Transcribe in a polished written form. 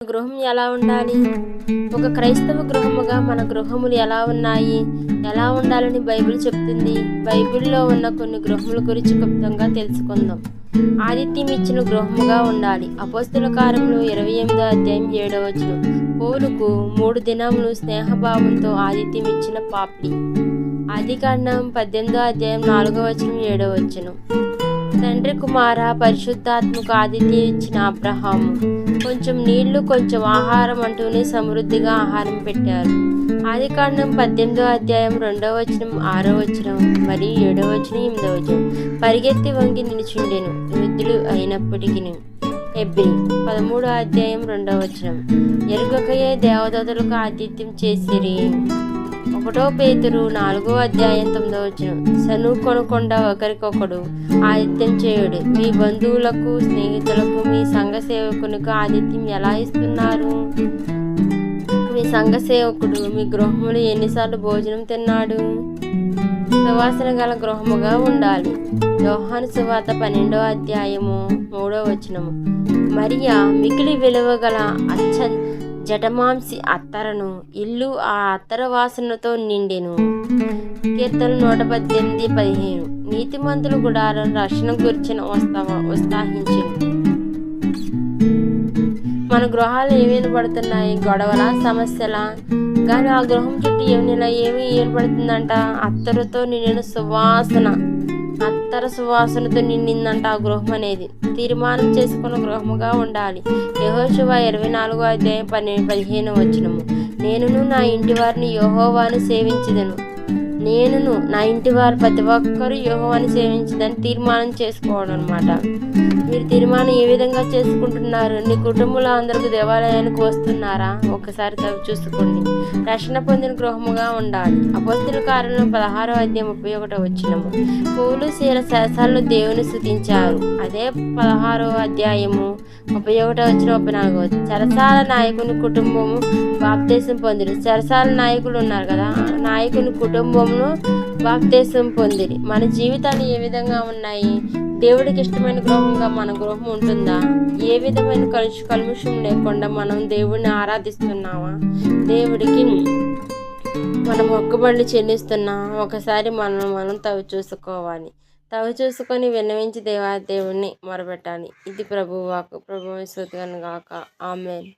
గృహం ఎలా ఉండాలి? ఒక క్రైస్తవ గృహముగా మన గృహములు ఎలా ఉన్నాయి, ఎలా ఉండాలని బైబిల్ చెప్తుంది. బైబిల్లో ఉన్న కొన్ని గృహముల గురించి క్లుప్తంగా తెలుసుకుందాం. ఆతిథ్యం ఇచ్చిన గృహముగా ఉండాలి. అపోస్తల కార్యములు 28వ అధ్యాయం 7వ వచనం. పౌలుకు 3 దినములు స్నేహభావంతో ఆతిథ్యం ఇచ్చిన పాపి. ఆదికాండం 18వ అధ్యాయం 4వ వచనం 7వ వచనం. తండ్రి కుమార పరిశుద్ధాత్మకు ఆతిథ్యం ఇచ్చిన అబ్రహాము. కొంచెం నీళ్లు కొంచెం ఆహారం అంటూనే సమృద్ధిగా ఆహారం పెట్టారు. ఆదికాండం 18వ అధ్యాయం 2వ వచనం 6వ వచనం మరియు 7వ వచనం 8వ వచనం. పరిగెత్తి వంగి నిలుచుండెను వృద్ధులు అయినప్పటికీ. హెబ్రీ 13వ అధ్యాయం 2వ వచనం. ఎరుగకయే దేవదూతలకు ఆతిథ్యం చేసిరి. 1 పేతురు 4వ అధ్యాయం 9వ వచనం. సనుకొనకుండా ఒకరికొకడు ఆతిథ్యం చేయుడు. మీ బంధువులకు స్నేహితులకు మీ సంఘ సేవకునికి ఆతిథ్యం ఎలా ఇస్తున్నారు? మీ సంఘ సేవకుడు మీ గృహములు ఎన్నిసార్లు భోజనం తిన్నాడు? సువాసన గల గృహముగా ఉండాలి. యోహాను సువార్త 12వ అధ్యాయము 3వ వచనము. మరియా మికిలి విలువ గల జటమాంసి అత్తరను ఇల్లు ఆ అత్తర వాసనతో నిండెను. కీర్తన 118:15. నీతిమంతుల గుడారం రక్షణ గురించిన ఉత్సాహించెను. మన గృహాలు ఏమేమి పడుతున్నాయి? గొడవల సమస్యల? కానీ ఆ గృహం చుట్టూ ఏమి ఏర్పడుతుందంట? అత్తరుతో నిండిన సువాసన, అత్తర సువాసనతో నిండిందంట ఆ గృహం అనేది. తీర్మానం చేసుకున్న గృహముగా ఉండాలి. యెహోషువ 24వ అధ్యాయం 15వ వచనము. నేనును నా ఇంటి వారిని యెహోవాను సేవించెదను. నేనును నా ఇంటి వారు ప్రతి ఒక్కరూ యెహోవాను సేవించదని తీర్మానం చేసుకోవడం అనమాట. మీరు తీర్మానం ఏ విధంగా చేసుకుంటున్నారు? నీ కుటుంబంలో అందరూ దేవాలయానికి వస్తున్నారా? ఒకసారి చూసుకోండి. రక్షణ పొందిన గృహముగా ఉండాలి. అపోస్తల కార్యములు 16వ అధ్యాయం 31వ వచనము. పౌలు శీల శాసనాలు దేవుని స్తుతించారు. అదే 16వ అధ్యాయము 31వ వచనం 34వ. చెరసాల నాయకుని కుటుంబము బాప్తీసం పొందిరి. చెరసాల నాయకులు ఉన్నారు కదా, నాయకుని కుటుంబమును బాప్తీసం పొందిరి. మన జీవితాలు ఏ విధంగా ఉన్నాయి? దేవుడికి ఇష్టమైన గృహంగా మన గృహం ఉంటుందా? ఏ విధమైన కల్ముషం లేకుండా మనం దేవుడిని ఆరాధిస్తున్నామా? దేవుడికి మనం మొక్కుబడులు చెల్లిస్తున్నాం. ఒకసారి మనం తవ్వి చూసుకోవాలి. తవ్వి చూసుకొని విన్నవించి దేవుడిని మొరపెట్టాలి. ఇది ప్రభువాకు. ప్రభువు స్తుతిగాక. ఆమేన్.